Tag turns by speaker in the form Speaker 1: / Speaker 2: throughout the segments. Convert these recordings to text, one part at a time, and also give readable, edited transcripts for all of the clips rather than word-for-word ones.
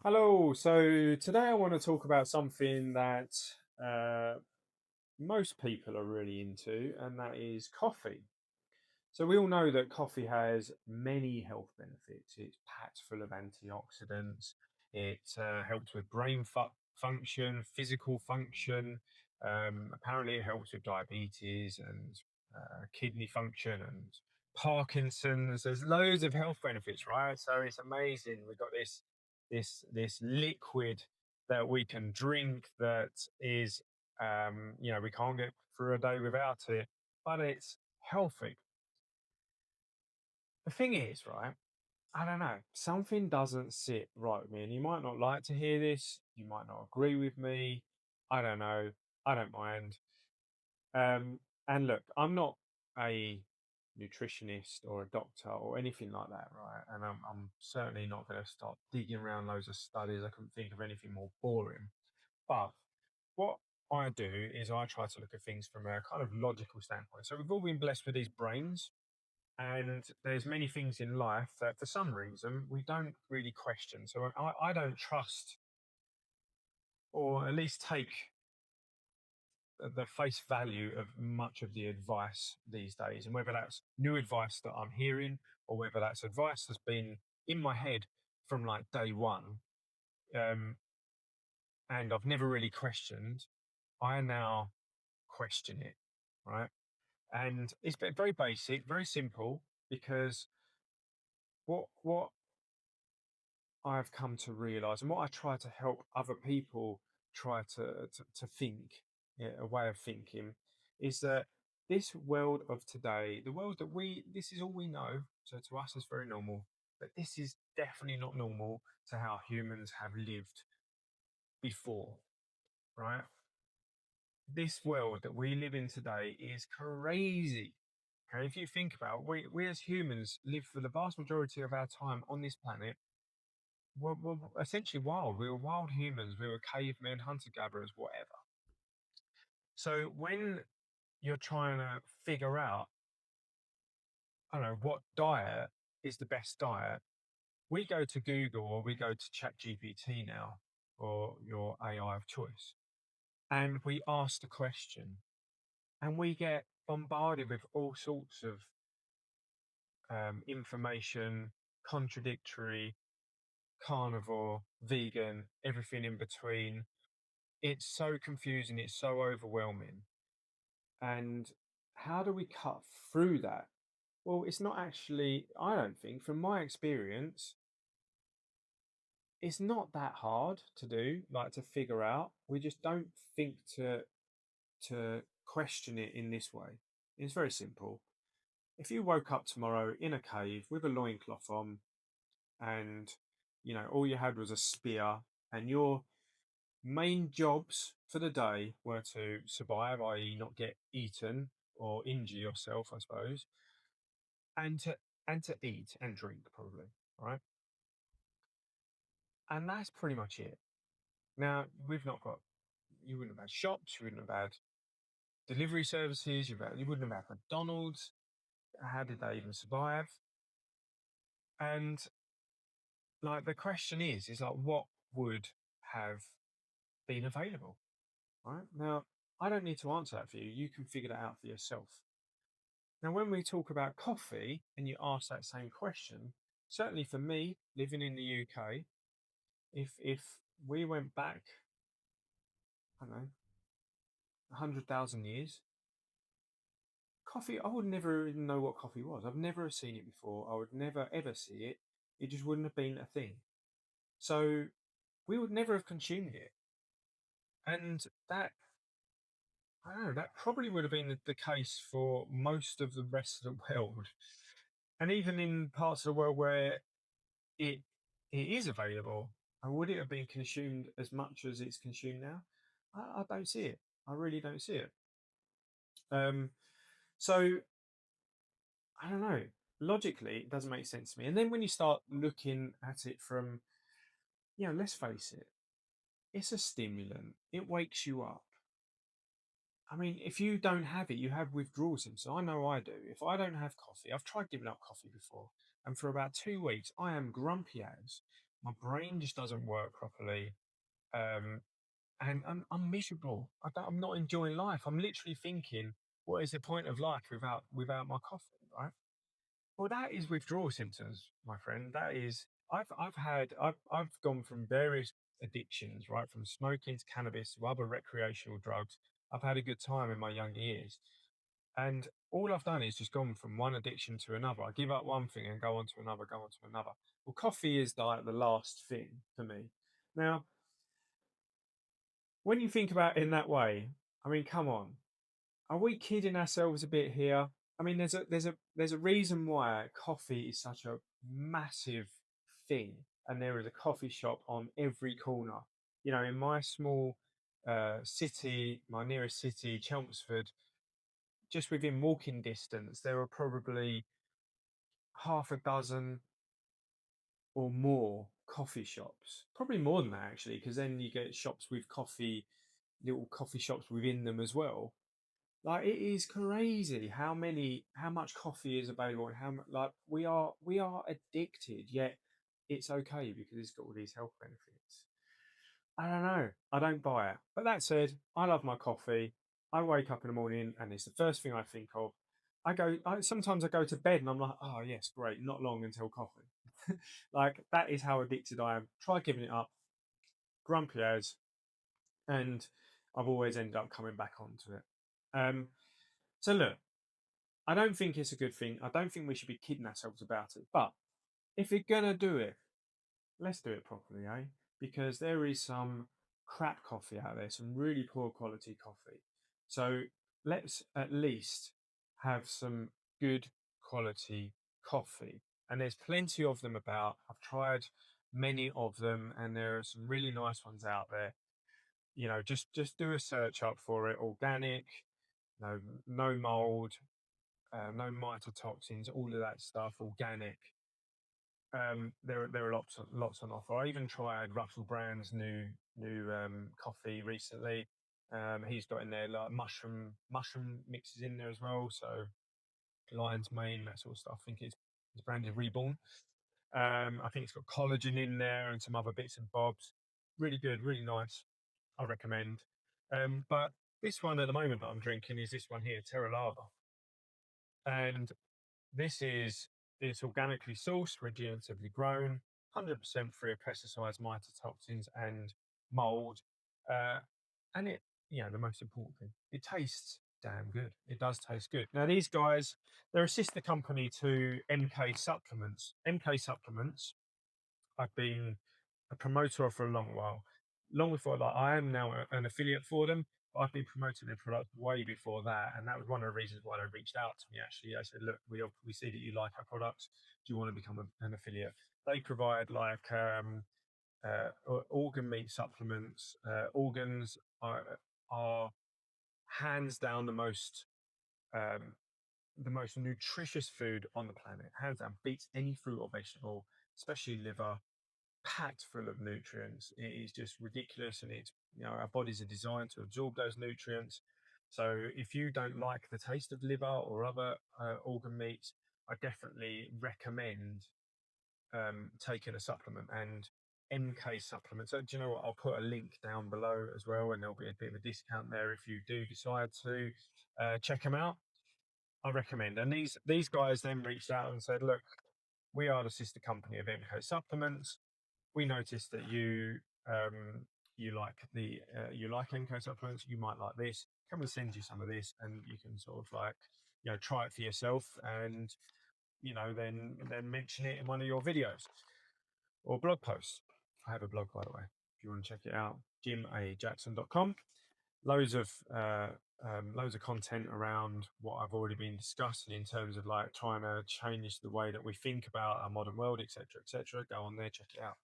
Speaker 1: Hello. So today I want to talk about something that uh, most people are really into, and that is coffee. So we all know that coffee has many health benefits. It's packed full of antioxidants. It helps with function, physical function. Apparently, it helps with diabetes and kidney function and Parkinson's. There's loads of health benefits, right? So it's amazing. We've got this liquid that we can drink that is, we can't get through a day without it, but it's healthy. The thing is, right, I don't know, something doesn't sit right with me, and you might not like to hear this, you might not agree with me. I don't know. I don't mind. And look, I'm not a nutritionist or a doctor or anything like that, right? And I'm certainly not going to start digging around loads of studies. I couldn't think of anything more boring. But what I do is I try to look at things from a kind of logical standpoint. So we've all been blessed with these brains, and there's many things in life that for some reason we don't really question. So I don't trust, or at least take the face value of much of the advice these days, and whether that's new advice that I'm hearing or whether that's advice that's been in my head from like day one, um, and I've never really questioned. I now question it, right? And it's very basic, very simple, because what I've come to realize, and what I try to help other people try to think, yeah, a way of thinking, is that this world of today, the world that this is all we know. So to us, it's very normal, but this is definitely not normal to how humans have lived before, right? This world that we live in today is crazy. Okay, if you think about it, we as humans live for the vast majority of our time on this planet. Well, essentially wild. We were wild humans. We were cavemen, hunter gatherers, whatever. So when you're trying to figure out, I don't know, what diet is the best diet, we go to Google or we go to ChatGPT now, or your AI of choice, and we ask the question, and we get bombarded with all sorts of information, contradictory, carnivore, vegan, everything in between. It's so confusing, it's so overwhelming. And how do we cut through that? Well, it's not actually, I don't think, from my experience, it's not that hard to do, like to figure out. We just don't think to question it in this way. It's very simple. If you woke up tomorrow in a cave with a loincloth on, and all you had was a spear, and your main jobs for the day were to survive, i.e., not get eaten or injure yourself, I suppose, and to eat and drink, probably, right? And that's pretty much it. Now, we've not got, you wouldn't have had shops, you wouldn't have had delivery services, you wouldn't have had McDonald's. How did they even survive? And like the question is like, what would have been available, right? Now, I don't need to answer that for you. You can figure that out for yourself. Now, when we talk about coffee and you ask that same question, certainly for me, living in the UK, if we went back, I don't know, 100,000 years, coffee, I would never even know what coffee was. I've never seen it before. I would never ever see it. It just wouldn't have been a thing. So we would never have consumed it. And that, I don't know, that probably would have been the case for most of the rest of the world. And even in parts of the world where it it is available, and would it have been consumed as much as it's consumed now? I don't see it. I really don't see it. Um, so I don't know. Logically, it doesn't make sense to me. And then when you start looking at it from, let's face it, it's a stimulant. It wakes you up. I mean, if you don't have it, you have withdrawal symptoms. I know I do. If I don't have coffee, I've tried giving up coffee before, and for about 2 weeks, I am grumpy as. My brain just doesn't work properly. Um, and I'm miserable. I'm not enjoying life. I'm literally thinking, what is the point of life without my coffee, right? Well, that is withdrawal symptoms, my friend. That is, I've gone from various addictions, right, from smoking to cannabis to other recreational drugs. I've had a good time in my younger years, and all I've done is just gone from one addiction to another. I give up one thing and go on to another, go on to another. Well, coffee is like the last thing for me. Now, when you think about it in that way, I mean, come on, are we kidding ourselves a bit here? I mean, there's a reason why coffee is such a massive thing, and there is a coffee shop on every corner. You know, in my small city, my nearest city, Chelmsford, just within walking distance, there are probably half a dozen or more coffee shops. Probably more than that actually, because then you get shops with coffee, little coffee shops within them as well. Like it is crazy how much coffee is available and like we are addicted, yet it's okay because it's got all these health benefits. I don't know. I don't buy it. But that said, I love my coffee. I wake up in the morning and it's the first thing I think of. Sometimes I go to bed and I'm like, oh yes, great, not long until coffee. Like that is how addicted I am. Try giving it up, grumpy as, and I've always ended up coming back onto it. Um, so look, I don't think it's a good thing. I don't think we should be kidding ourselves about it. But if you're gonna do it, let's do it properly, eh? Because there is some crap coffee out there, some really poor quality coffee. So let's at least have some good quality coffee. And there's plenty of them about. I've tried many of them, and there are some really nice ones out there. You know, just do a search up for it. Organic, no mold, no mycotoxins, all of that stuff, organic. There are lots on offer. I even tried Russell Brand's new coffee recently. He's got in there like mushroom mixes in there as well. So lion's mane, that sort of stuff. I think it's branded Reborn. I think it's got collagen in there and some other bits and bobs. Really good, really nice. I recommend. But this one at the moment that I'm drinking is this one here, Terra Lava, and it's organically sourced, regeneratively grown, 100% free of pesticides, mycotoxins, and mold. Uh, and the most important thing, it tastes damn good. It does taste good. Now, these guys, they're a sister company to MK Supplements. MK Supplements, I've been a promoter of for a long while. Long before that, I am now an affiliate for them. But I've been promoting their product way before that, and that was one of the reasons why they reached out to me. Actually, I said, "Look, we see that you like our products. Do you want to become an affiliate?" They provide like organ meat supplements. Organs are hands down um, the most nutritious food on the planet. Hands down, beats any fruit or vegetable, especially liver, packed full of nutrients. It is just ridiculous, and our bodies are designed to absorb those nutrients. So if you don't like the taste of liver or other organ meats, I definitely recommend taking a supplement, and MK supplement. So do you know what? I'll put a link down below as well, and there'll be a bit of a discount there if you do decide to check them out. I recommend. And these guys then reached out and said, "Look, we are the sister company of MK Supplements. We noticed that you like MK supplements. You might like this. Come and send you some of this, and you can sort of like try it for yourself, and then mention it in one of your videos or blog posts. I have a blog, by the way, if you want to check it out. jimajackson.com. Loads of loads of content around what I've already been discussing in terms of like trying to change the way that we think about our modern world, etc., etc. Go on there, check it out.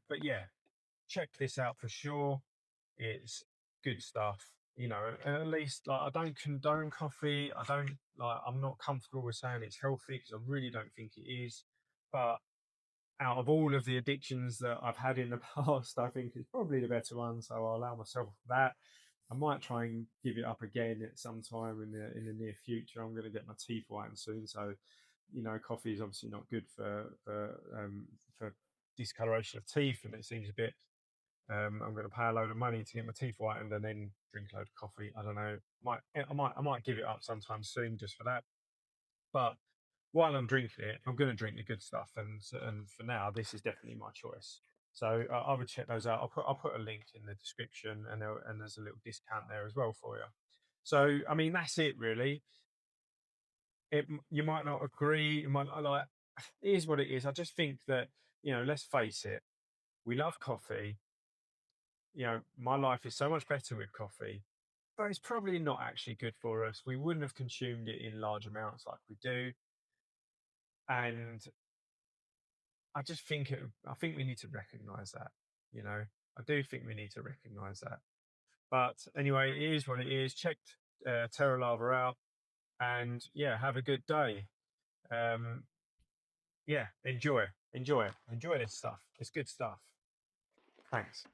Speaker 1: But yeah, check this out for sure. It's good stuff. At least like I don't condone coffee. I don't like. I'm not comfortable with saying it's healthy because I really don't think it is. But out of all of the addictions that I've had in the past, I think it's probably the better one. So I'll allow myself that. I might try and give it up again at some time in the near future. I'm going to get my teeth whitened soon, so coffee is obviously not good for discoloration of teeth, and it seems a bit. I'm going to pay a load of money to get my teeth whitened and then drink a load of coffee. I don't know. I might give it up sometime soon just for that. But while I'm drinking it, I'm going to drink the good stuff, and for now, this is definitely my choice. So I would check those out. I'll put a link in the description, and there's a little discount there as well for you. So I mean, that's it really. You might not agree. You might not like. It is what it is. I just think that, let's face it. We love coffee. My life is so much better with coffee, but it's probably not actually good for us. We wouldn't have consumed it in large amounts like we do, and I think we need to recognize that. You know, I do think we need to recognize that. But anyway, it is what it is. Check Terra Lava out, and yeah, have a good day. Um, yeah, enjoy this stuff. It's good stuff. Thanks.